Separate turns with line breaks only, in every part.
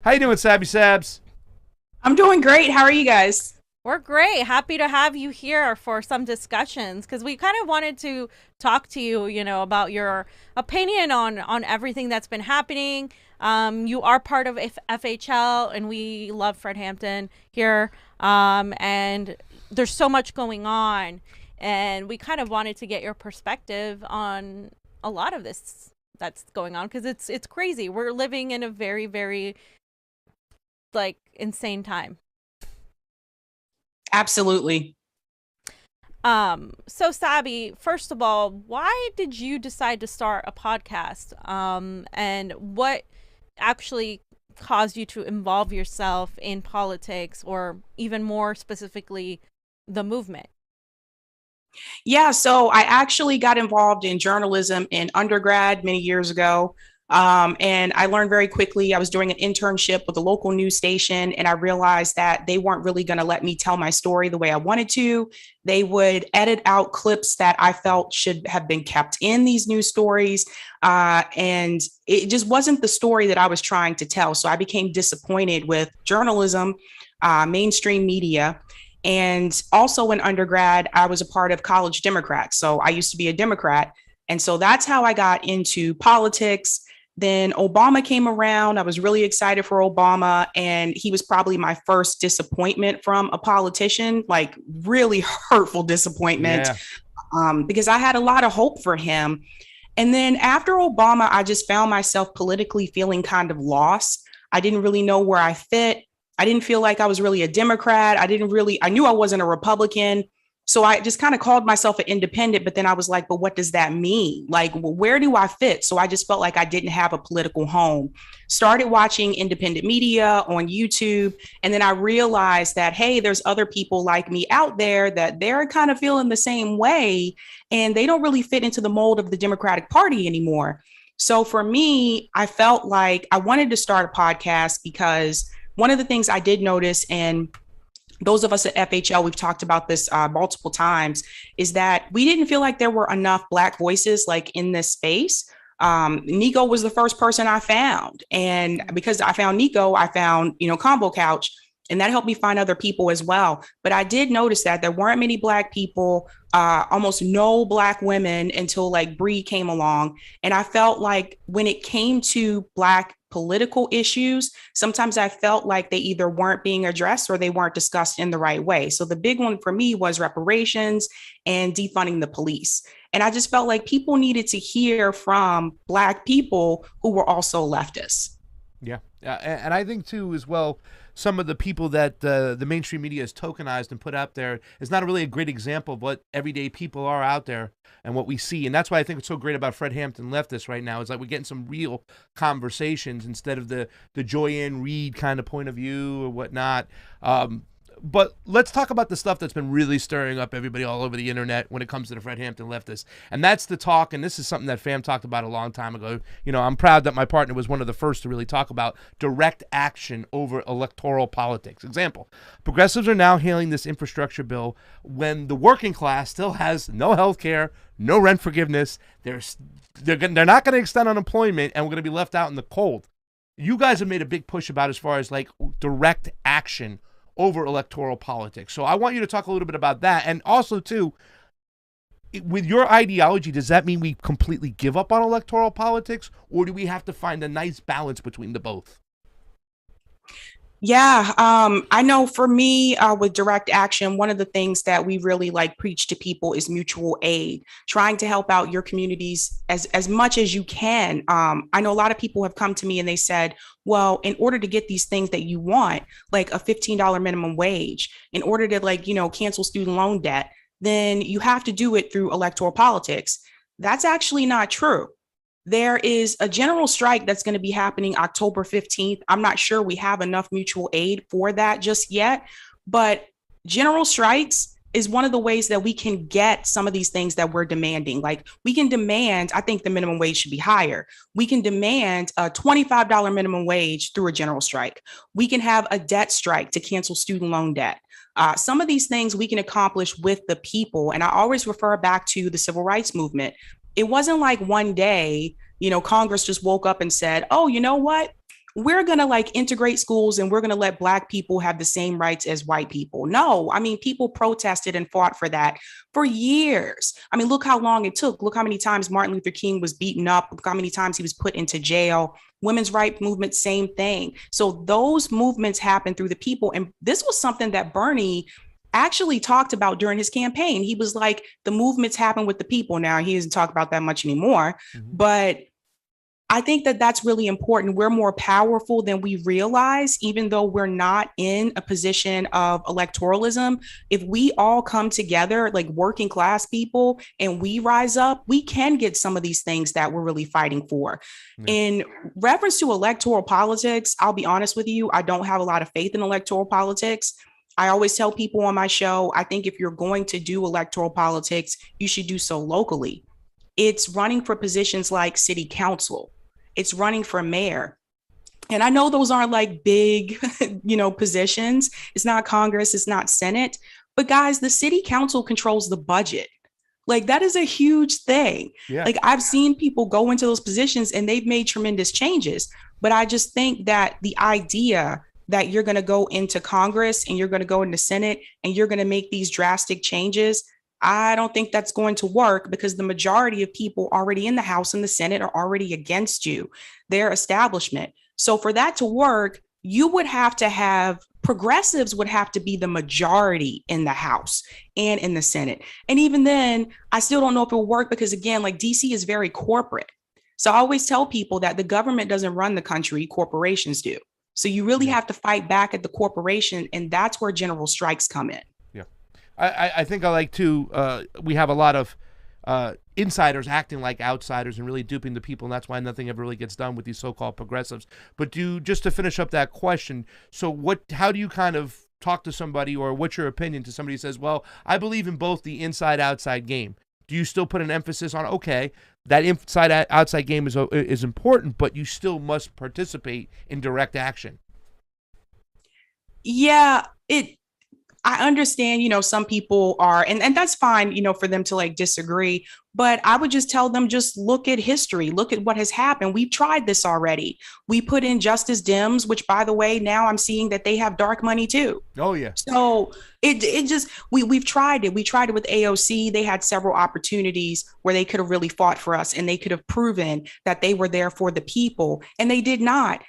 How you doing, Sabby Sabs?
I'm doing great. How are you guys?
We're great. Happy to have you here for some discussions because we kind of wanted to talk to you, about your opinion on everything that's been happening. You are part of FHL, and we love Fred Hampton here. And there's so much going on, and we kind of wanted to get your perspective on a lot of this that's going on because it's crazy. We're living in a very, very insane time.
Absolutely.
So Sabby, first of all, why did you decide to start a podcast? And what actually caused you to involve yourself in politics, or even more specifically, the movement?
Yeah, so I actually got involved in journalism in undergrad many years ago. And I learned very quickly. I was doing an internship with a local news station, and I realized that they weren't really going to let me tell my story the way I wanted to. They would edit out clips that I felt should have been kept in these news stories. And it just wasn't the story that I was trying to tell. So I became disappointed with journalism, mainstream media. And also in undergrad, I was a part of College Democrats. So I used to be a Democrat. And so that's how I got into politics. Then Obama came around. I was really excited for Obama, and he was probably my first disappointment from a politician, like really hurtful disappointment, because I had a lot of hope for him. And then after Obama, I just found myself politically feeling kind of lost. I didn't really know where I fit. I didn't feel like I was really a Democrat. I knew I wasn't a Republican. So I just kind of called myself an independent, but then I was like, but what does that mean? Like, well, where do I fit? So I just felt like I didn't have a political home. Started watching independent media on YouTube. And then I realized that, hey, there's other people like me out there that they're kind of feeling the same way, and they don't really fit into the mold of the Democratic Party anymore. So for me, I felt like I wanted to start a podcast because one of the things I did notice, and those of us at FHL, we've talked about this multiple times, is that we didn't feel like there were enough Black voices like in this space. Niko was the first person I found. And because I found Niko, I found, Convo Couch, and that helped me find other people as well. But I did notice that there weren't many Black people, almost no Black women until like Bree came along. And I felt like when it came to Black political issues, sometimes I felt like they either weren't being addressed or they weren't discussed in the right way. So the big one for me was reparations and defunding the police. And I just felt like people needed to hear from Black people who were also leftists.
Yeah. And I think, too, as well, some of the people that the mainstream media has tokenized and put out there is not really a great example of what everyday people are out there and what we see. And that's why I think it's so great about Fred Hampton Leftist right now. Is like we're getting some real conversations instead of the Joyanne Reed kind of point of view or whatnot. But let's talk about the stuff that's been really stirring up everybody all over the internet when it comes to the Fred Hampton Leftist. And that's the talk, and this is something that Fam talked about a long time ago. I'm proud that my partner was one of the first to really talk about direct action over electoral politics. Example, progressives are now hailing this infrastructure bill when the working class still has no health care, no rent forgiveness. They're not going to extend unemployment, and we're going to be left out in the cold. You guys have made a big push about as far as like direct action over electoral politics. So I want you to talk a little bit about that. And also, too, with your ideology, does that mean we completely give up on electoral politics, or do we have to find a nice balance between the both?
Yeah, I know for me, with direct action, one of the things that we really preach to people is mutual aid, trying to help out your communities as much as you can. I know a lot of people have come to me and they said, well, in order to get these things that you want, like a $15 minimum wage, in order to cancel student loan debt, then you have to do it through electoral politics. That's actually not true. There is a general strike that's going to be happening October 15th. I'm not sure we have enough mutual aid for that just yet, but general strikes is one of the ways that we can get some of these things that we're demanding. Like we can demand, I think the minimum wage should be higher. We can demand a $25 minimum wage through a general strike. We can have a debt strike to cancel student loan debt. Some of these things we can accomplish with the people. And I always refer back to the civil rights movement. It wasn't like one day, Congress just woke up and said, oh, you know what? we're going to like integrate schools and we're going to let Black people have the same rights as white people. No, I mean, people protested and fought for that for years. I mean, look how long it took. Look how many times Martin Luther King was beaten up. Look how many times he was put into jail. Women's rights movement, same thing. So those movements happen through the people. And this was something that Bernie actually talked about during his campaign. He was like, the movements happen with the people. Now, he doesn't talk about that much anymore, but I think that that's really important. We're more powerful than we realize, even though we're not in a position of electoralism. If we all come together, like working class people, and we rise up, we can get some of these things that we're really fighting for. Yeah. In reference to electoral politics, I'll be honest with you, I don't have a lot of faith in electoral politics. I always tell people on my show, I think if you're going to do electoral politics, you should do so locally. It's running for positions like city council. It's running for mayor. And I know those aren't like big, positions. It's not Congress, it's not Senate. But guys, the city council controls the budget. Like that is a huge thing. Yeah. Like I've seen people go into those positions and they've made tremendous changes. But I just think that the idea that you're going to go into Congress and you're going to go into Senate and you're going to make these drastic changes, I don't think that's going to work because the majority of people already in the House and the Senate are already against you, their establishment. So for that to work, you would have to have progressives would have to be the majority in the House and in the Senate. And even then, I still don't know if it will work because, again, like DC is very corporate. So I always tell people that the government doesn't run the country, corporations do. So you really have to fight back at the corporation. And that's where general strikes come in.
I think I like to, we have a lot of insiders acting like outsiders and really duping the people, and that's why nothing ever really gets done with these so-called progressives. But just to finish up that question, so how do you kind of talk to somebody, or what's your opinion to somebody who says, well, I believe in both the inside-outside game? Do you still put an emphasis on, okay, that inside-outside game is important, but you still must participate in direct action?
Yeah, I understand, some people are, and that's fine, for them to like disagree, but I would just tell them, just look at history, look at what has happened. We've tried this already. We put in Justice Dems, which by the way, now I'm seeing that they have dark money too.
Oh yeah.
So it just, we've tried it. We tried it with AOC. They had several opportunities where they could have really fought for us and they could have proven that they were there for the people, and they did not.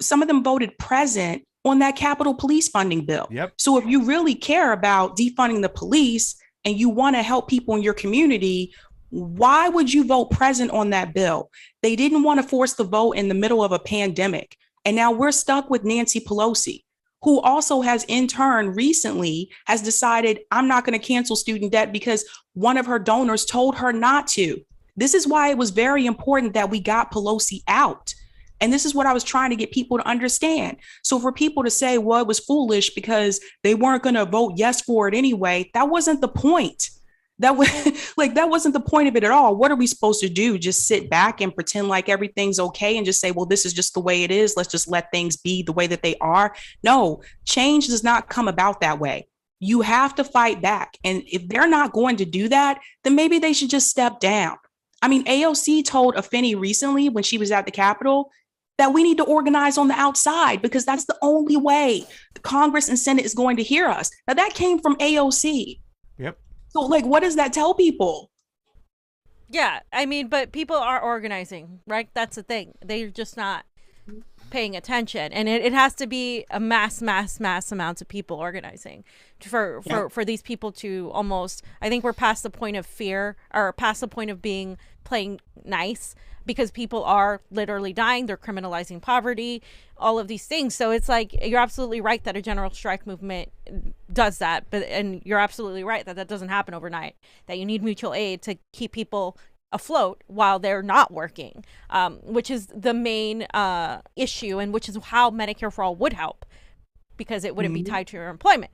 Some of them voted present on that Capitol Police funding bill.
Yep.
So if you really care about defunding the police and you want to help people in your community, why would you vote present on that bill? They didn't want to force the vote in the middle of a pandemic. And now we're stuck with Nancy Pelosi, who also has in turn recently has decided, I'm not going to cancel student debt because one of her donors told her not to. This is why it was very important that we got Pelosi out. And this is what I was trying to get people to understand. So for people to say, well, it was foolish because they weren't going to vote yes for it anyway, that wasn't the point. That wasn't the point of it at all. What are we supposed to do? Just sit back and pretend like everything's okay and just say, well, this is just the way it is. Let's just let things be the way that they are. No, change does not come about that way. You have to fight back. And if they're not going to do that, then maybe they should just step down. I mean, AOC told Afeni recently when she was at the Capitol that we need to organize on the outside because that's the only way the Congress and Senate is going to hear us. Now that came from AOC.
Yep.
So like, what does that tell people?
Yeah, I mean, but people are organizing, right? That's the thing. They're just not paying attention. And it has to be a mass amounts of people organizing for these people to almost, I think we're past the point of fear or past the point of playing nice, because people are literally dying. They're criminalizing poverty, all of these things. So it's like, you're absolutely right that a general strike movement does that. And you're absolutely right that doesn't happen overnight, that you need mutual aid to keep people afloat while they're not working, which is the main issue, and which is how Medicare for All would help, because it wouldn't be tied to your employment.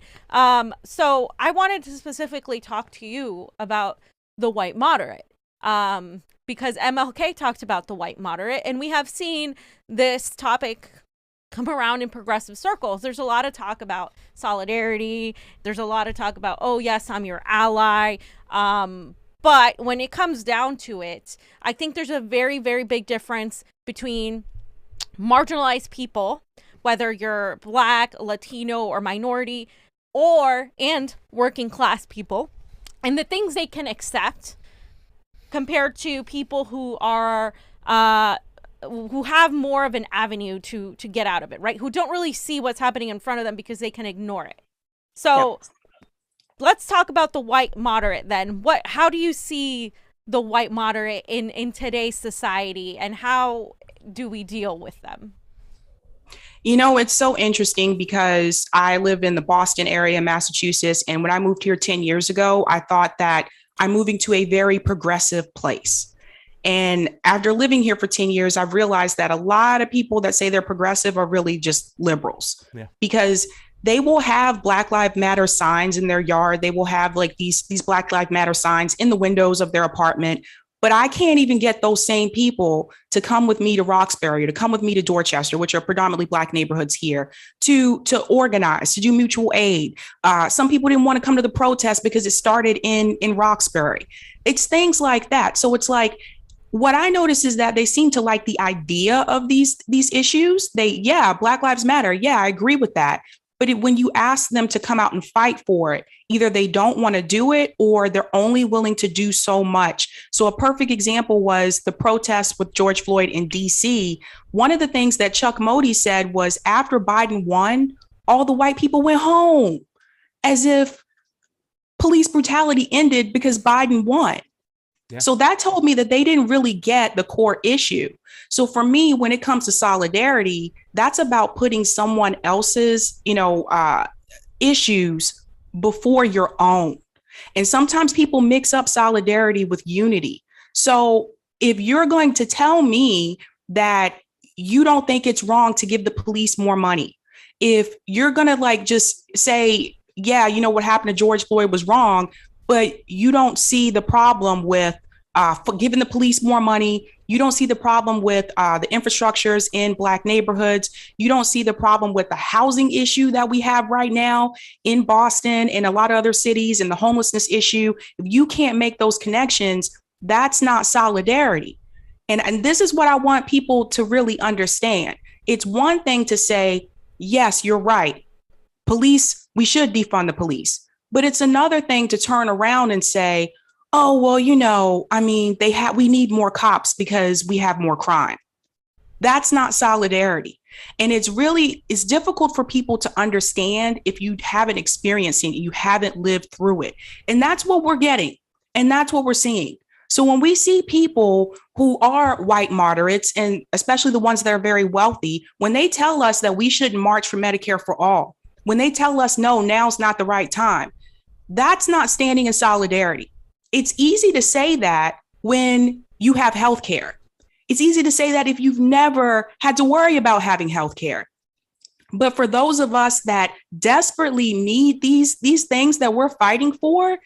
So I wanted to specifically talk to you about the white moderate. Because MLK talked about the white moderate, and we have seen this topic come around in progressive circles. There's a lot of talk about solidarity. There's a lot of talk about, oh, yes, I'm your ally. But when it comes down to it, I think there's a very, very big difference between marginalized people, whether you're Black, Latino, or minority, and working class people, and the things they can accept compared to people who are who have more of an avenue to get out of it, right? Who don't really see what's happening in front of them because they can ignore it. So let's talk about the white moderate then. How do you see the white moderate in today's society, and how do we deal with them?
You know, it's so interesting because I live in the Boston area, Massachusetts. And when I moved here 10 years ago, I thought that I'm moving to a very progressive place. And after living here for 10 years, I've realized that a lot of people that say they're progressive are really just liberals, because they will have Black Lives Matter signs in their yard. They will have like these Black Lives Matter signs in the windows of their apartment. But I can't even get those same people to come with me to Roxbury, or to come with me to Dorchester, which are predominantly Black neighborhoods here, to organize, to do mutual aid. Some people didn't want to come to the protest because it started in Roxbury. It's things like that. So it's like, what I notice is that they seem to like the idea of these issues. Black Lives Matter. Yeah, I agree with that. But when you ask them to come out and fight for it, either they don't want to do it, or they're only willing to do so much. So a perfect example was the protests with George Floyd in DC. One of the things that Chuck Modi said was, after Biden won, all the white people went home, as if police brutality ended because Biden won. Yeah. So that told me that they didn't really get the core issue. So for me, when it comes to solidarity, that's about putting someone else's, issues before your own. And sometimes people mix up solidarity with unity. So if you're going to tell me that you don't think it's wrong to give the police more money, if you're going to just say, what happened to George Floyd was wrong, but you don't see the problem with for giving the police more money. You don't see the problem with the infrastructures in Black neighborhoods. You don't see the problem with the housing issue that we have right now in Boston and a lot of other cities, and the homelessness issue. If you can't make those connections, that's not solidarity. And this is what I want people to really understand. It's one thing to say, yes, you're right. Police, we should defund the police. But it's another thing to turn around and say, oh, well, we need more cops because we have more crime. That's not solidarity. And it's difficult for people to understand if you haven't experienced it, you haven't lived through it. And that's what we're getting. And that's what we're seeing. So when we see people who are white moderates, and especially the ones that are very wealthy, when they tell us that we shouldn't march for Medicare for all, when they tell us, no, now's not the right time, that's not standing in solidarity. It's easy to say that when you have health care. It's easy to say that if you've never had to worry about having health care. But for those of us that desperately need these things that we're fighting for,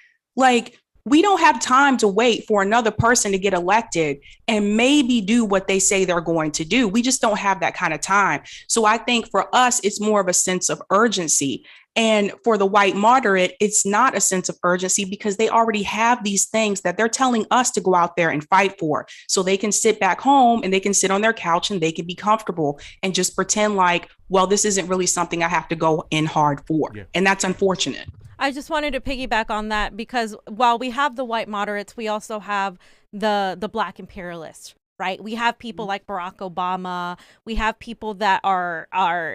we don't have time to wait for another person to get elected and maybe do what they say they're going to do. We just don't have that kind of time. So I think for us, it's more of a sense of urgency. And for the white moderate, it's not a sense of urgency because they already have these things that they're telling us to go out there and fight for. So they can sit back home and they can sit on their couch and they can be comfortable and just pretend like, well, this isn't really something I have to go in hard for. Yeah. And that's unfortunate.
I just wanted to piggyback on that because while we have the white moderates, we also have the Black imperialists, right? We have people like Barack Obama. We have people that are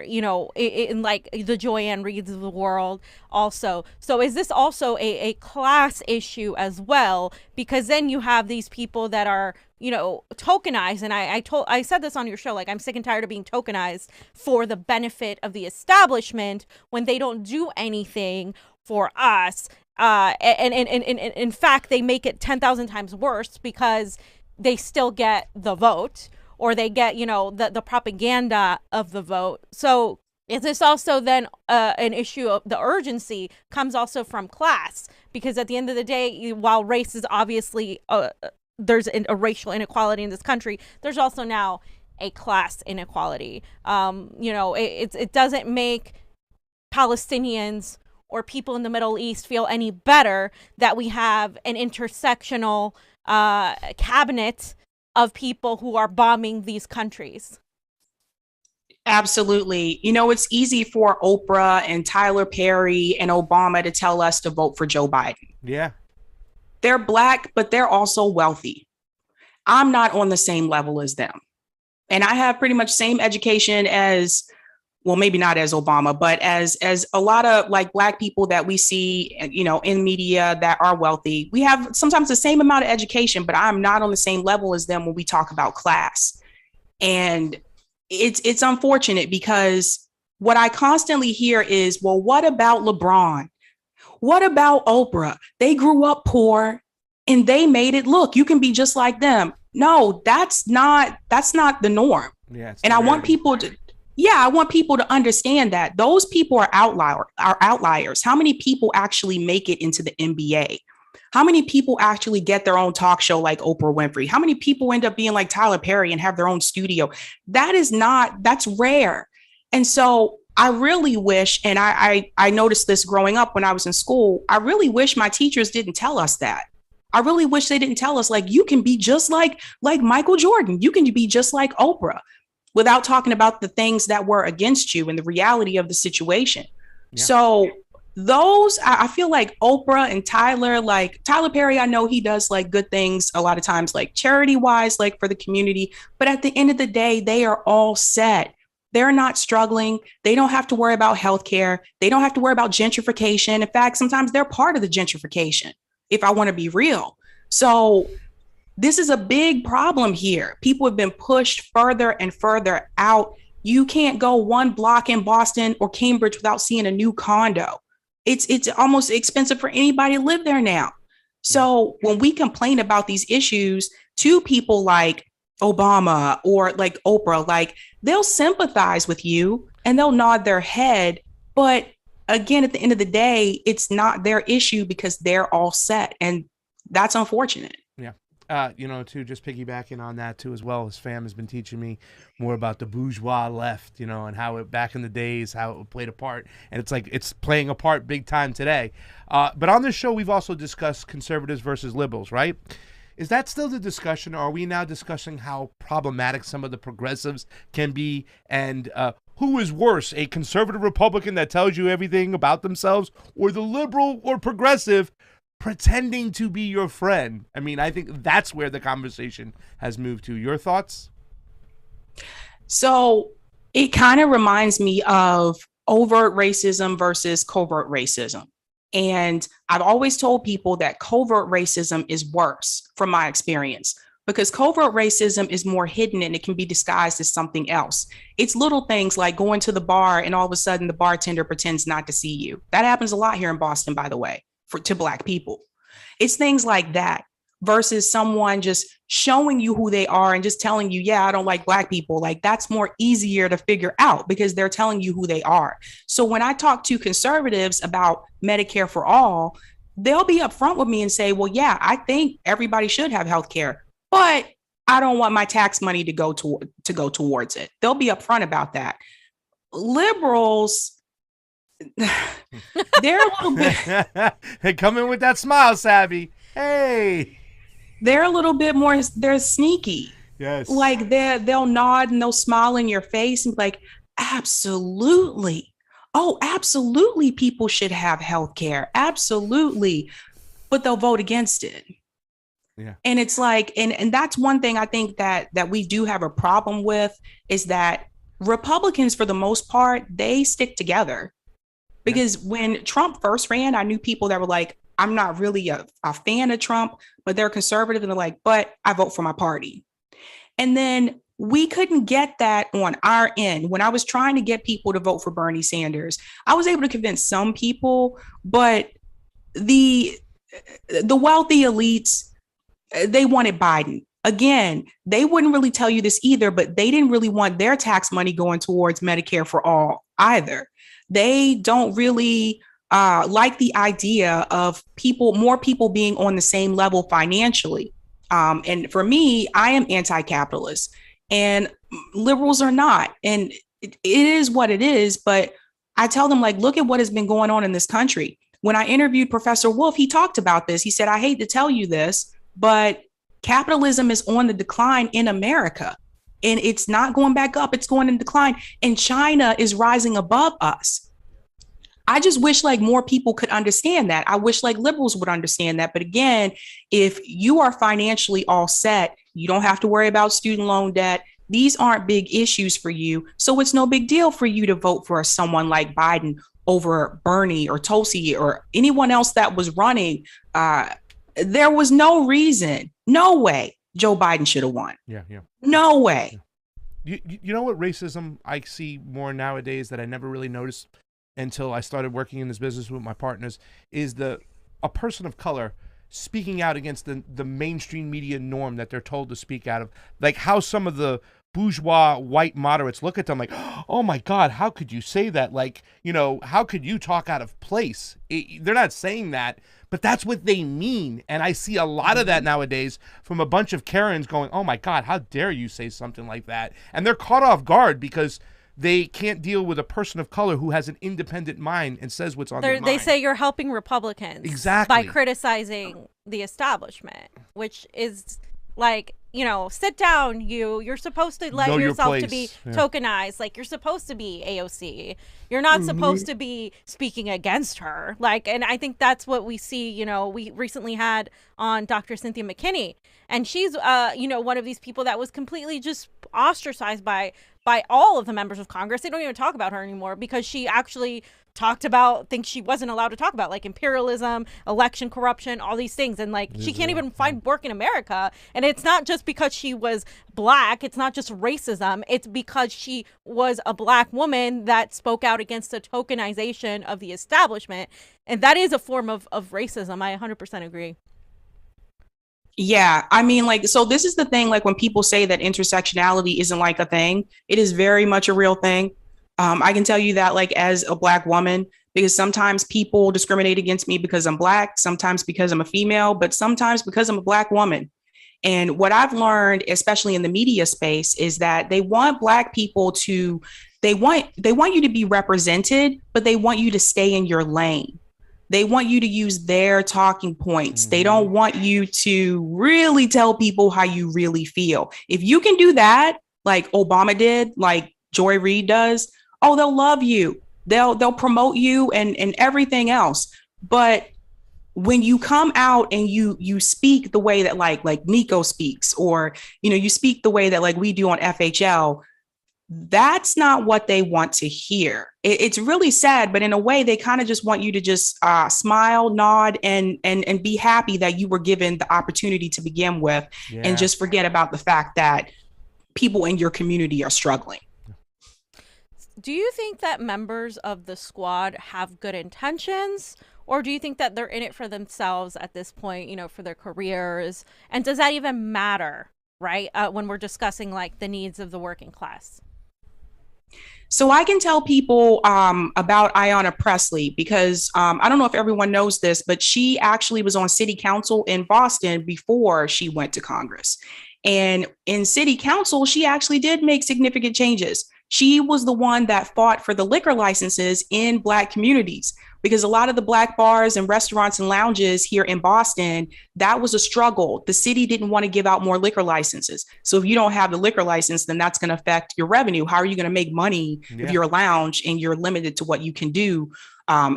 in like the Joanne Reeds of the world also. So is this also a class issue as well? Because then you have these people that are, tokenized. And I said this on your show, I'm sick and tired of being tokenized for the benefit of the establishment when they don't do anything for us. And in fact, they make it 10,000 times worse because they still get the vote, or they get, the propaganda of the vote. So is this also then an issue of the urgency comes also from class? Because at the end of the day, while race is obviously, there's a racial inequality in this country, there's also now a class inequality. It doesn't make Palestinians or people in the Middle East feel any better that we have an intersectional cabinet of people who are bombing these countries.
Absolutely. You know, it's easy for Oprah and Tyler Perry and Obama to tell us to vote for Joe Biden.
Yeah.
They're Black, but they're also wealthy. I'm not on the same level as them. And I have pretty much same education as, well, maybe not as Obama, but as a lot of like Black people that we see, you know, in media that are wealthy. We have sometimes the same amount of education, but I'm not on the same level as them when we talk about class. And it's unfortunate because what I constantly hear is, well, what about LeBron? What about Oprah? They grew up poor and they made it. Look, you can be just like them. No, that's not the norm.
Yeah,
and I want people to understand that those people are outliers. How many people actually make it into the NBA? How many people actually get their own talk show like Oprah Winfrey? How many people end up being like Tyler Perry and have their own studio? That's rare. And so I really wish, and I noticed this growing up when I was in school, I really wish my teachers didn't tell us that. I really wish they didn't tell us, like, you can be just like Michael Jordan. You can be just like Oprah, without talking about the things that were against you and the reality of the situation. Yeah. So those, I feel like Oprah and Tyler, like Tyler Perry, I know he does like good things a lot of times, like charity wise, like for the community. But at the end of the day, they are all set. They're not struggling. They don't have to worry about healthcare. They don't have to worry about gentrification. In fact, sometimes they're part of the gentrification, if I want to be real. So this is a big problem here. People have been pushed further and further out. You can't go one block in Boston or Cambridge without seeing a new condo. It's almost expensive for anybody to live there now. So when we complain about these issues to people like Obama or like Oprah, like they'll sympathize with you and they'll nod their head. But again, at the end of the day, it's not their issue because they're all set. And that's unfortunate.
Yeah. Too, just piggybacking on that too, as well, his fam has been teaching me more about the bourgeois left, and how it back in the days, how it played a part. And it's like, it's playing a part big time today. But on this show, we've also discussed conservatives versus liberals, right? Is that still the discussion? Or are we now discussing how problematic some of the progressives can be? And who is worse, a conservative Republican that tells you everything about themselves, or the liberal or progressive pretending to be your friend? I mean, I think that's where the conversation has moved to. Your thoughts?
So it kind of reminds me of overt racism versus covert racism. And I've always told people that covert racism is worse from my experience, because covert racism is more hidden and it can be disguised as something else. It's little things like going to the bar and all of a sudden the bartender pretends not to see you. That happens a lot here in Boston, by the way, to Black people. It's things like that versus someone just showing you who they are and just telling you, yeah, I don't like Black people. Like, that's more easier to figure out because they're telling you who they are. So when I talk to conservatives about Medicare for all, they'll be upfront with me and say, well, yeah, I think everybody should have health care, but I don't want my tax money to go towards it. They'll be upfront about that. Liberals, they're a little bit.
They come in with that smile, Sabby. Hey.
They're a little bit more, they're sneaky.
Yes.
Like they'll nod and they'll smile in your face and be like, absolutely. Oh, absolutely. People should have health care. Absolutely. But they'll vote against it.
Yeah. And
it's like, and that's one thing I think that we do have a problem with, is that Republicans, for the most part, they stick together. Because when Trump first ran, I knew people that were like, I'm not really a fan of Trump, but they're conservative. And they're like, but I vote for my party. And then we couldn't get that on our end. When I was trying to get people to vote for Bernie Sanders, I was able to convince some people, but the wealthy elites, they wanted Biden. Again, they wouldn't really tell you this either, but they didn't really want their tax money going towards Medicare for all either. They don't really like the idea of more people being on the same level financially. And for me, I am anti-capitalist and liberals are not. And it is what it is. But I tell them, like, look at what has been going on in this country. When I interviewed Professor Wolf, he talked about this. He said, I hate to tell you this, but capitalism is on the decline in America. and it's not going back up. It's going in decline. And China is rising above us. I just wish like more people could understand that. I wish like liberals would understand that. But again, if you are financially all set, you don't have to worry about student loan debt. These aren't big issues for you. So it's no big deal for you to vote for someone like Biden over Bernie or Tulsi or anyone else that was running. There was no reason, no way Joe Biden should have won.
Yeah.
No way.
You know what racism I see more nowadays that I never really noticed until I started working in this business with my partners is a person of color speaking out against the mainstream media norm that they're told to speak out of. Like how some of the bourgeois white moderates look at them like, oh my God, how could you say that? Like, you know, how could you talk out of place? They're not saying that, but that's what they mean. And I see a lot of that nowadays from a bunch of Karens going, oh my God, how dare you say something like that? And they're caught off guard because they can't deal with a person of color who has an independent mind and says what's on their mind.
They say you're helping Republicans
exactly
by criticizing the establishment, which is like, you know, sit down, you're supposed to let yourself to be tokenized. Like, you're supposed to be AOC. You're not supposed to be speaking against her. Like, and I think that's what we see. You know, we recently had on Dr. Cynthia McKinney, and she's, you know, one of these people that was completely just ostracized by all of the members of Congress. They don't even talk about her anymore because she actually talked about things she wasn't allowed to talk about, like imperialism, election corruption, all these things. And like, she can't even find work in America. And it's not just because she was black. It's not just racism. It's because she was a black woman that spoke out against the tokenization of the establishment. And that is a form of racism. I 100% agree.
Yeah, I mean, like, so this is the thing, like when people say that intersectionality isn't like a thing, it is very much a real thing. I can tell you that, like, as a black woman, because sometimes people discriminate against me because I'm black, sometimes because I'm a female, but sometimes because I'm a black woman. And what I've learned, especially in the media space, is that they want black people to, they want you to be represented, but they want you to stay in your lane. They want you to use their talking points. They don't want you to really tell people how you really feel. If you can do that, like Obama did, like Joy Reid does, oh, they'll love you. They'll promote you and everything else. But when you come out and you speak the way that like Niko speaks, or, you know, you speak the way that like we do on FHL, that's not what they want to hear. It's really sad, but in a way, they kind of just want you to just smile, nod, and be happy that you were given the opportunity to begin with, and just forget about the fact that people in your community are struggling.
Do you think that members of the squad have good intentions, or do you think that they're in it for themselves at this point, you know, for their careers? And does that even matter, right? When we're discussing like the needs of the working class?
So I can tell people about Ayanna Pressley because I don't know if everyone knows this, but she actually was on city council in Boston before she went to Congress. And in city council, she actually did make significant changes. She was the one that fought for the liquor licenses in Black communities, because a lot of the Black bars and restaurants and lounges here in Boston, that was a struggle. The city didn't want to give out more liquor licenses. So if you don't have the liquor license, then that's going to affect your revenue. How are you going to make money if you're a lounge and you're limited to what you can do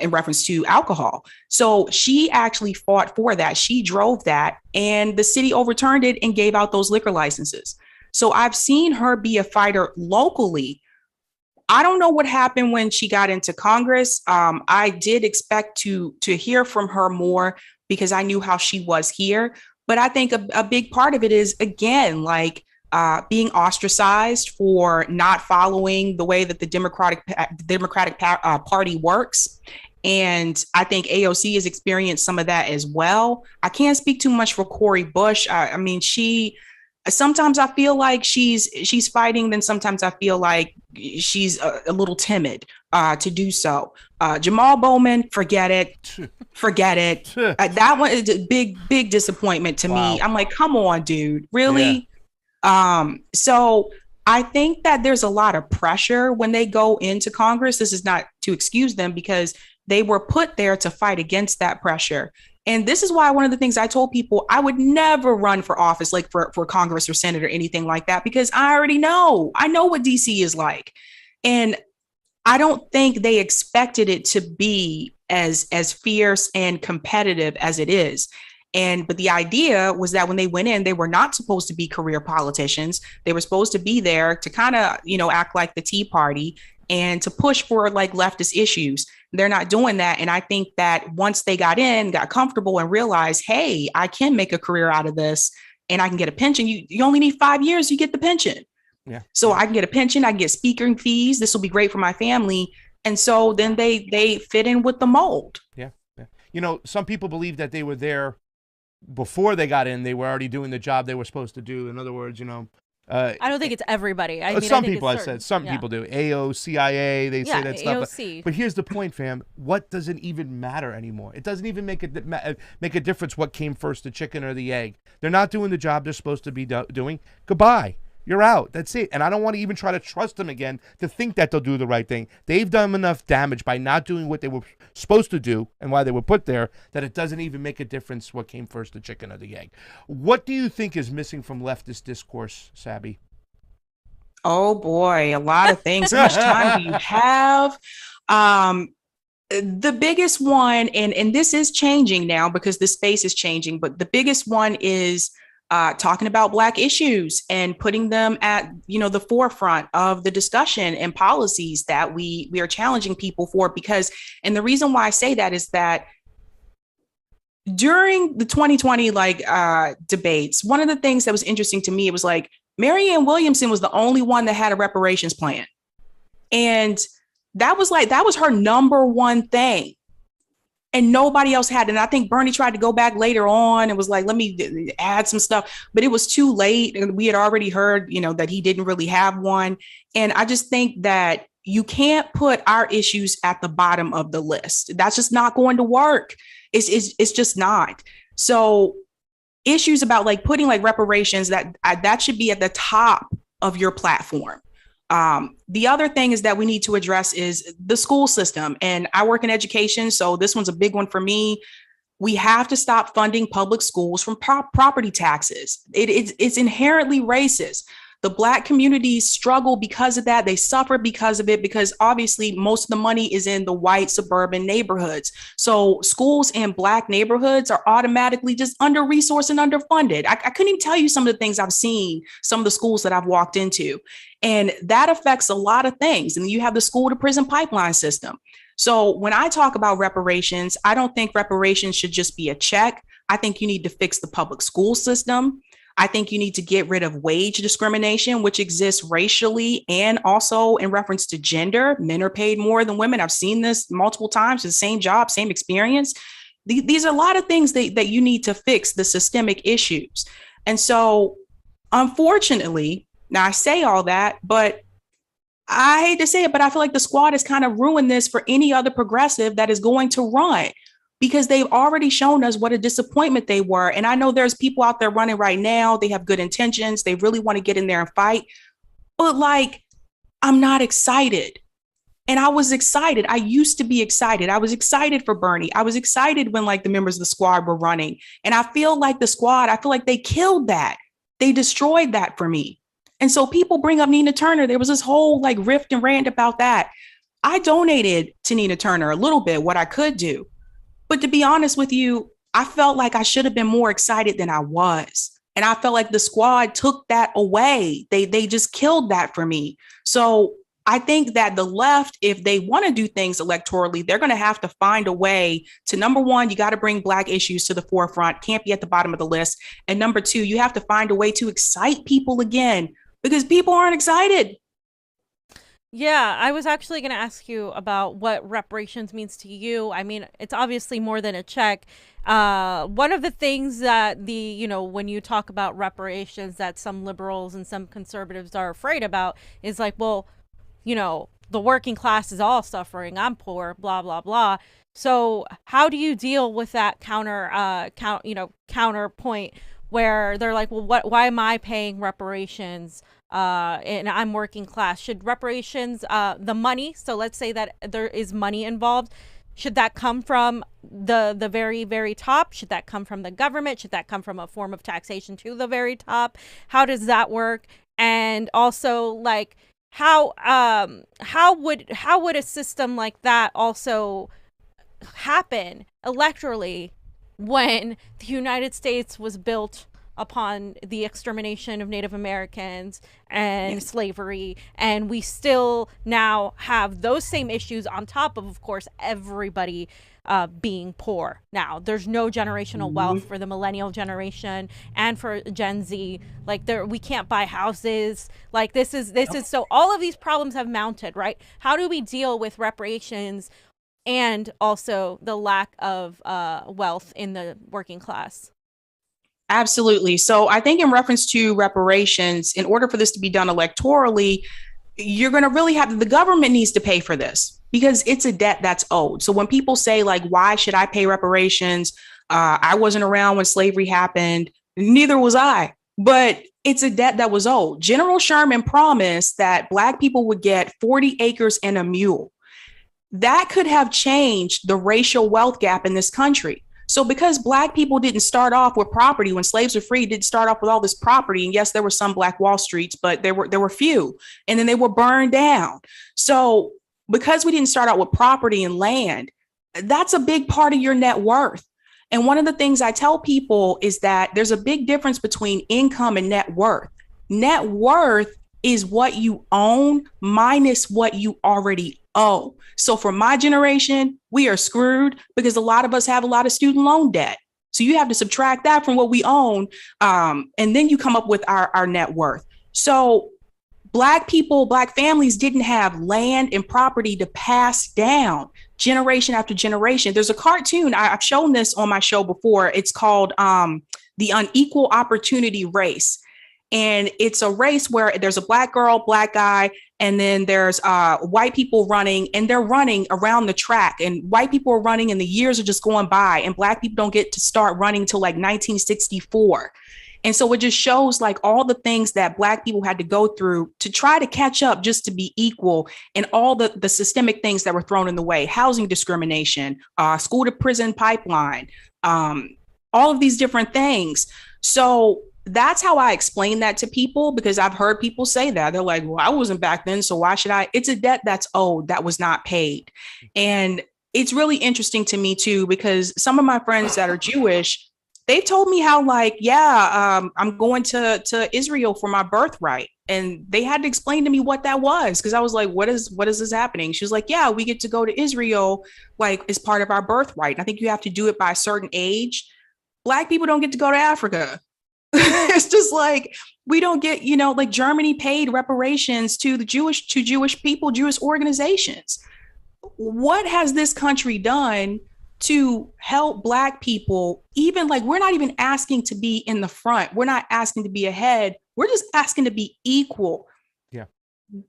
in reference to alcohol? So she actually fought for that. She drove that, and the city overturned it and gave out those liquor licenses. So I've seen her be a fighter locally. I don't know what happened when she got into Congress. I did expect to hear from her more because I knew how she was here. But I think a big part of it is, again, like being ostracized for not following the way that the Democratic Party works. And I think AOC has experienced some of that as well. I can't speak too much for Cori Bush. I mean, sometimes I feel like she's fighting, then sometimes I feel like she's a little timid to do so. Jamal Bowman, forget it. That one is a big disappointment to me. I'm like, come on, dude, really? So I think that there's a lot of pressure when they go into Congress. This is not to excuse them because they were put there to fight against that pressure. And this is why one of the things I told people, I would never run for office, like for Congress or Senate or anything like that, because I already know. I know what DC is like. And I don't think they expected it to be as fierce and competitive as it is. But the idea was that when they went in, they were not supposed to be career politicians. They were supposed to be there to kind of, act like the Tea Party and to push for like leftist issues. They're not doing that. And I think that once they got comfortable and realized, hey, I can make a career out of this and I can get a pension. You only need 5 years, you get the pension.
Yeah.
So I can get a pension, I can get speaking fees. This will be great for my family. And so then they fit in with the mold.
Yeah. Some people believe that they were there before they got in. They were already doing the job they were supposed to do. In other words,
I don't think it's everybody. I mean,
some
I think
people, I said, some people do. AO, CIA, they say that stuff.
AOC.
But here's the point, fam. What does it even matter anymore? It doesn't even make a difference what came first, the chicken or the egg. They're not doing the job they're supposed to be doing. Goodbye. You're out. That's it. And I don't want to even try to trust them again to think that they'll do the right thing. They've done enough damage by not doing what they were supposed to do and why they were put there that it doesn't even make a difference what came first, the chicken or the egg. What do you think is missing from leftist discourse, Sabby?
Oh boy, a lot of things. How much time do you have? The biggest one, and this is changing now because the space is changing, but the biggest one is talking about Black issues and putting them at, the forefront of the discussion and policies that we are challenging people for. Because, and the reason why I say that is that during the 2020 debates, one of the things that was interesting to me, it was like Marianne Williamson was the only one that had a reparations plan. And that was her number one thing. And nobody else had. And I think Bernie tried to go back later on and was like, let me add some stuff, but it was too late. And we had already heard, that he didn't really have one. And I just think that you can't put our issues at the bottom of the list. That's just not going to work. It's just not. So issues about putting reparations, that should be at the top of your platform. The other thing is that we need to address is the school system. And I work in education, so this one's a big one for me. We have to stop funding public schools from property taxes. It's inherently racist. The Black communities struggle because of that. They suffer because of it, because obviously most of the money is in the white suburban neighborhoods. So schools in Black neighborhoods are automatically just under-resourced and underfunded. I couldn't even tell you some of the things I've seen, some of the schools that I've walked into. And that affects a lot of things. And you have the school to prison pipeline system. So when I talk about reparations, I don't think reparations should just be a check. I think you need to fix the public school system. I think you need to get rid of wage discrimination, which exists racially and also in reference to gender. Men are paid more than women. I've seen this multiple times, the same job, same experience. These are a lot of things that you need to fix, the systemic issues. And so, unfortunately, now I say all that, but I hate to say it, but I feel like the squad has kind of ruined this for any other progressive that is going to run, because they've already shown us what a disappointment they were. And I know there's people out there running right now. They have good intentions. They really want to get in there and fight. But I'm not excited. And I was excited. I used to be excited. I was excited for Bernie. I was excited when the members of the squad were running. And I feel like the squad, they killed that. They destroyed that for me. And so people bring up Nina Turner. There was this whole rift and rant about that. I donated to Nina Turner a little bit, what I could do. But to be honest with you, I felt like I should have been more excited than I was. And I felt like the squad took that away. They just killed that for me. So I think that the left, if they want to do things electorally, they're going to have to find a way to, number one, you got to bring Black issues to the forefront, can't be at the bottom of the list. And number two, you have to find a way to excite people again, because people aren't excited.
Yeah, I was actually going to ask you about what reparations means to you. I mean, it's obviously more than a check. One of the things that when you talk about reparations that some liberals and some conservatives are afraid about is the working class is all suffering. I'm poor, blah, blah, blah. So how do you deal with that counterpoint where they're like, well, why am I paying reparations? And I'm working class. Should reparations, the money, so let's say that there is money involved, should that come from the very, very top? Should that come from the government? Should that come from a form of taxation to the very top? How does that work? And also, like, how would a system like that also happen electorally when the United States was built upon the extermination of Native Americans and slavery, and we still now have those same issues on top of course, everybody being poor. Now, there's no generational wealth for the millennial generation and for Gen Z. Like, we can't buy houses. Like, this is so all of these problems have mounted, right? How do we deal with reparations and also the lack of wealth in the working class?
Absolutely. So I think in reference to reparations, in order for this to be done electorally, you're going to really the government needs to pay for this because it's a debt that's owed. So when people say, like, why should I pay reparations? I wasn't around when slavery happened. Neither was I. But it's a debt that was owed. General Sherman promised that Black people would get 40 acres and a mule. That could have changed the racial wealth gap in this country. So because Black people didn't start off with property when slaves were free, didn't start off with all this property. And yes, there were some Black Wall Streets, but there were few, and then they were burned down. So because we didn't start out with property and land, that's a big part of your net worth. And one of the things I tell people is that there's a big difference between income and net worth. Net worth is what you own minus what you already owe. So for my generation, we are screwed because a lot of us have a lot of student loan debt. So you have to subtract that from what we own. And then you come up with our net worth. So Black people, Black families didn't have land and property to pass down generation after generation. There's a cartoon, I've shown this on my show before. It's called The Unequal Opportunity Race. And it's a race where there's a Black girl, Black guy, and then there's white people running, and they're running around the track, and white people are running and the years are just going by, and Black people don't get to start running till like 1964. And so it just shows like all the things that Black people had to go through to try to catch up just to be equal, and all the systemic things that were thrown in the way: housing discrimination, school to prison pipeline, all of these different things. So that's how I explain that to people, because I've heard people say that. They're like, well, I wasn't back then, so why should I? It's a debt that's owed that was not paid. And it's really interesting to me too, because some of my friends that are Jewish, they've told me how, like, I'm going to Israel for my birthright. And they had to explain to me what that was, because I was like, what is this happening? She was like, yeah, we get to go to Israel, like, as part of our birthright. And I think you have to do it by a certain age. Black people don't get to go to Africa. It's just like, we don't get, like Germany paid reparations to Jewish people, Jewish organizations. What has this country done to help Black people? Even like, we're not even asking to be in the front. We're not asking to be ahead. We're just asking to be equal. Yeah.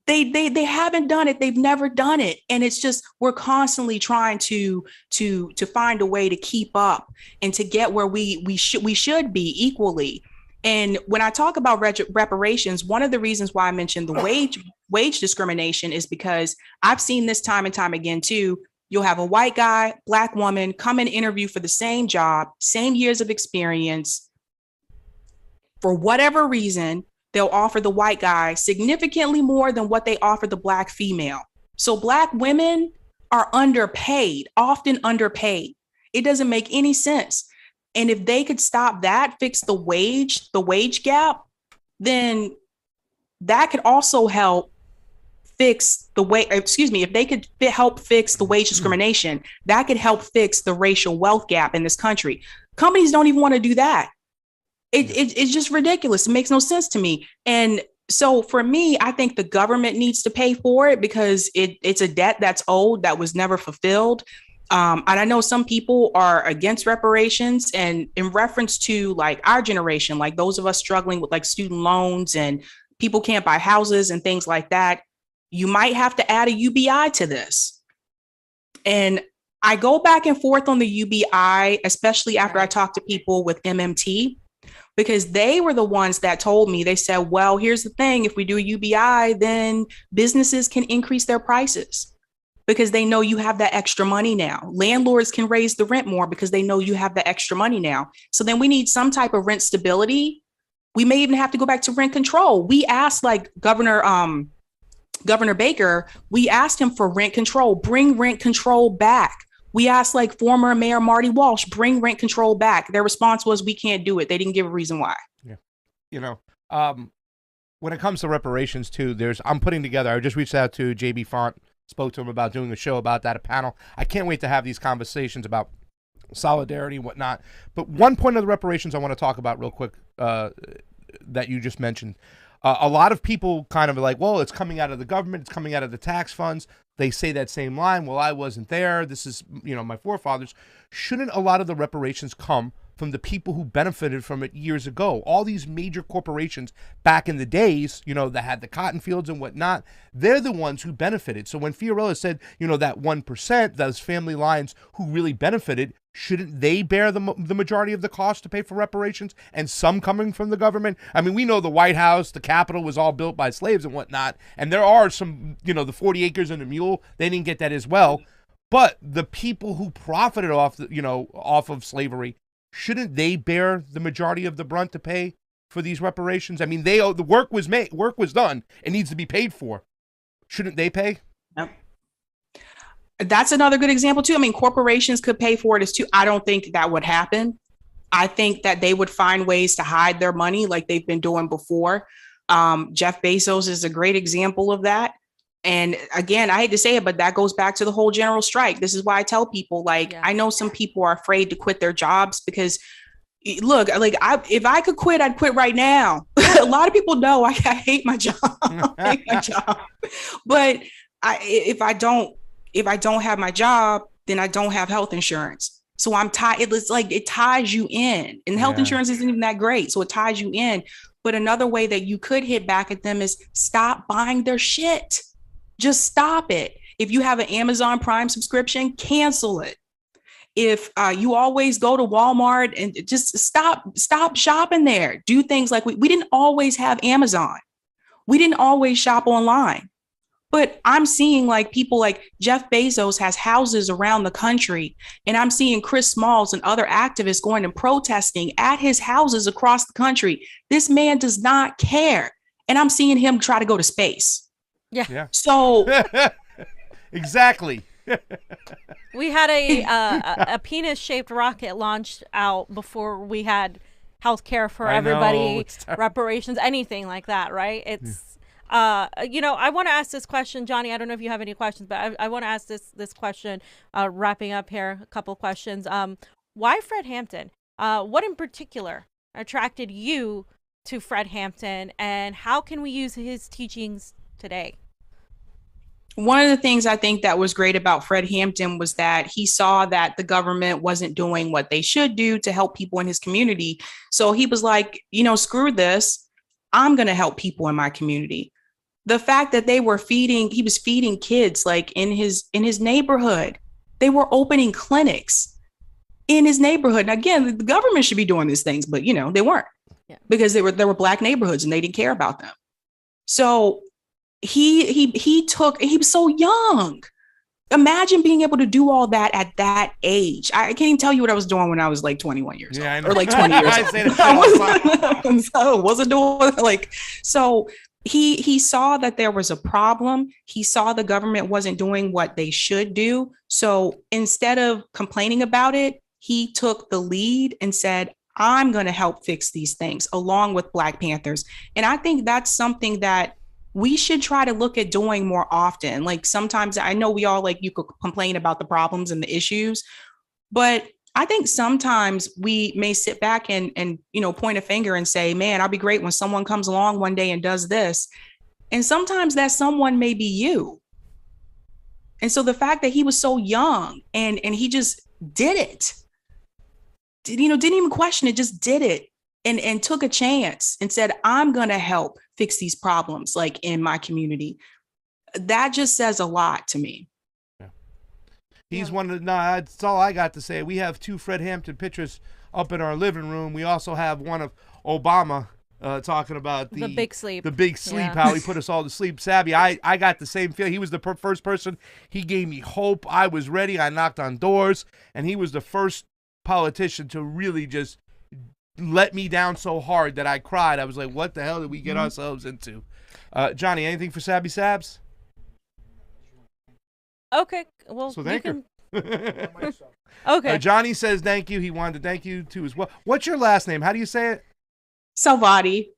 They haven't done it. They've never done it. And it's just, we're constantly trying to find a way to keep up and to get where we should be equally. And when I talk about reparations, one of the reasons why I mentioned the wage discrimination is because I've seen this time and time again too. You'll have a white guy, Black woman come and interview for the same job, same years of experience. For whatever reason, they'll offer the white guy significantly more than what they offer the Black female. So Black women are underpaid, often underpaid. It doesn't make any sense. And if they could stop that, fix the wage gap, then that could also help fix if they could help fix the wage discrimination, that could help fix the racial wealth gap in this country. Companies don't even want to do that. It's just ridiculous. It makes no sense to me. And so for me, I think the government needs to pay for it, because it's a debt that's owed that was never fulfilled. And I know some people are against reparations, and in reference to like our generation, like those of us struggling with like student loans and people can't buy houses and things like that, you might have to add a UBI to this. And I go back and forth on the UBI, especially after I talk to people with MMT. because they were the ones that told me, they said, well, here's the thing. If we do UBI, then businesses can increase their prices because they know you have that extra money now. Landlords can raise the rent more because they know you have the extra money now. So then we need some type of rent stability. We may even have to go back to rent control. We asked like Governor Baker, we asked him for rent control, bring rent control back. We asked like former Mayor Marty Walsh, bring rent control back. Their response was, we can't do it. They didn't give a reason why.
Yeah. You know, when it comes to reparations too, I'm putting together, I just reached out to JB Font, spoke to him about doing a show about that, a panel. I can't wait to have these conversations about solidarity and whatnot. But one point of the reparations I want to talk about real quick that you just mentioned. A lot of people kind of like, well, it's coming out of the government, it's coming out of the tax funds. They say that same line, well, I wasn't there, this is, my forefathers. Shouldn't a lot of the reparations come from the people who benefited from it years ago? All these major corporations back in the days, that had the cotton fields and whatnot, they're the ones who benefited. So when Fiorella said, that 1%, those family lines who really benefited, shouldn't they bear the majority of the cost to pay for reparations, and some coming from the government? I mean, we know the White House, the Capitol was all built by slaves and whatnot, and there are some, the 40 acres and the mule, they didn't get that as well. But the people who profited off, off of slavery, shouldn't they bear the majority of the brunt to pay for these reparations? I mean, the work was made, work was done, it needs to be paid for. Shouldn't they pay?
Yep. That's another good example too. I mean, corporations could pay for it as too. I don't think that would happen. I think that they would find ways to hide their money like they've been doing before. Jeff Bezos is a great example of that. And again, I hate to say it, but that goes back to the whole general strike. This is why I tell people, I know some people are afraid to quit their jobs because, look, if I could quit, I'd quit right now. A lot of people know I hate my job. I hate my job. But if I don't have my job, then I don't have health insurance. So I'm tied. It's like it ties you in, and health insurance isn't even that great. So it ties you in. But another way that you could hit back at them is stop buying their shit. Just stop it. If you have an Amazon Prime subscription, cancel it. If you always go to Walmart, and just stop shopping there. Do things like we didn't always have Amazon. We didn't always shop online. But I'm seeing like people like Jeff Bezos has houses around the country. And I'm seeing Chris Smalls and other activists going and protesting at his houses across the country. This man does not care. And I'm seeing him try to go to space.
Yeah.
So
exactly.
We had a penis-shaped rocket launched out before we had healthcare for everybody, reparations, anything like that, right? It's I want to ask this question, Jonny. I don't know if you have any questions, but I want to ask this question, wrapping up here, a couple questions. Why Fred Hampton? What in particular attracted you to Fred Hampton, and how can we use his teachings today?
One of the things I think that was great about Fred Hampton was that he saw that the government wasn't doing what they should do to help people in his community. So he was like, screw this. I'm going to help people in my community. The fact that he was feeding kids like in his neighborhood. They were opening clinics in his neighborhood. And again, the government should be doing these things, but they weren't because there were Black neighborhoods and they didn't care about them. So he was so young. Imagine being able to do all that at that age. I can't even tell you what I was doing when I was like 21 years old or like 20 years old. I wasn't doing so. He saw that there was a problem. He saw the government wasn't doing what they should do. So instead of complaining about it, he took the lead and said, I'm going to help fix these things along with Black Panthers. And I think that's something that we should try to look at doing more often. Like sometimes I know we all you could complain about the problems and the issues, but I think sometimes we may sit back and point a finger and say, man, I'll be great when someone comes along one day and does this. And sometimes that someone may be you. And so the fact that he was so young and he just did it, didn't even question it, just did it and took a chance and said, I'm going to help fix these problems like in my community. That just says a lot to me.
He's one of the, that's all I got to say. We have two Fred Hampton pictures up in our living room. We also have one of Obama talking about
the big sleep.
The big sleep,
Yeah.
how he put us all to sleep. Sabby, I got the same feeling. He was the first person. He gave me hope. I was ready. I knocked on doors, and he was the first politician to really just let me down so hard that I cried. I was like, what the hell did we get ourselves into? Jonny, anything for Sabby Sabs?
Okay, well,
So thank
you
her.
can... Okay.
Jonny says thank you. He wanted to thank you too as well. What's your last name? How do you say it?
Salvati.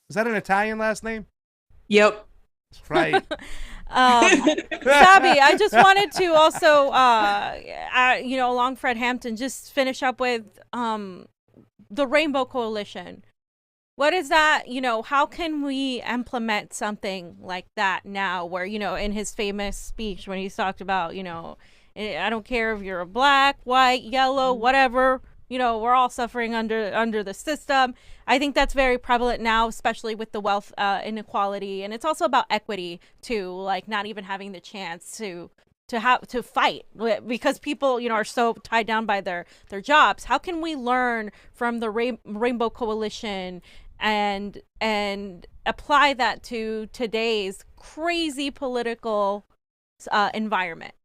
Is that an Italian last name?
Yep.
That's right.
Sabby, I just wanted to also, along Fred Hampton, just finish up with the Rainbow Coalition. What is that? How can we implement something like that now where, in his famous speech when he's talked about, I don't care if you're black, white, yellow, whatever, we're all suffering under the system. I think that's very prevalent now, especially with the wealth inequality. And it's also about equity too, like not even having the chance to fight because people, are so tied down by their jobs. How can we learn from the Rainbow Coalition and apply that to today's crazy political environment?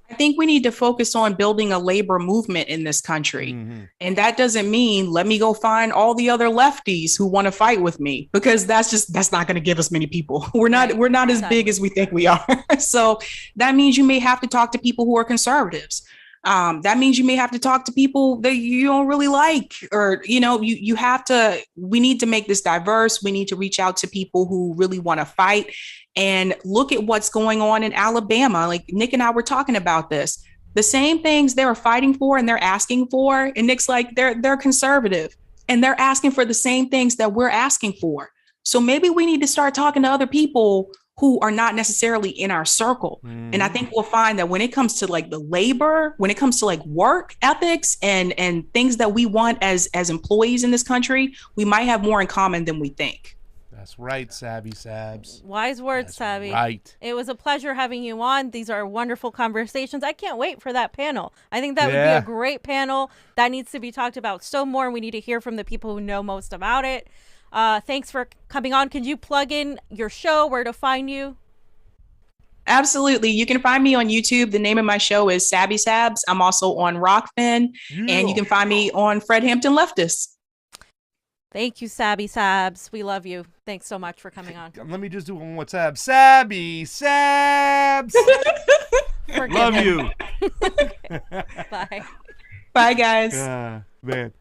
I think we need to focus on building a labor movement in this country. Mm-hmm. And that doesn't mean let me go find all the other lefties who want to fight with me, because that's not going to give us many people. We're not as big as we think we are. So that means you may have to talk to people who are conservatives. That means you may have to talk to people that you don't really like, or, we need to make this diverse. We need to reach out to people who really want to fight and look at what's going on in Alabama. Like Nick and I were talking about this, the same things they were fighting for and they're asking for. And Nick's like, they're conservative and they're asking for the same things that we're asking for. So maybe we need to start talking to other people who are not necessarily in our circle. And I think we'll find that when it comes to like the labor, when it comes to like work ethics and things that we want as employees in this country, we might have more in common than we think.
That's right, Sabby Sabs.
Wise words,
That's
Sabby.
Right.
It was a pleasure having you on. These are wonderful conversations. I can't wait for that panel. I think that would be a great panel that needs to be talked about still more. And we need to hear from the people who know most about it. Thanks for coming on. Can you plug in your show, where to find you?
Absolutely. You can find me on YouTube. The name of my show is Sabby Sabs. I'm also on Rokfin, and you can find me on Fred Hampton Leftist.
Thank you, Sabby Sabs. We love you. Thanks so much for coming on.
Let me just do one more tab. Sabby Sabs. Love you.
Bye.
Bye, guys.
Man.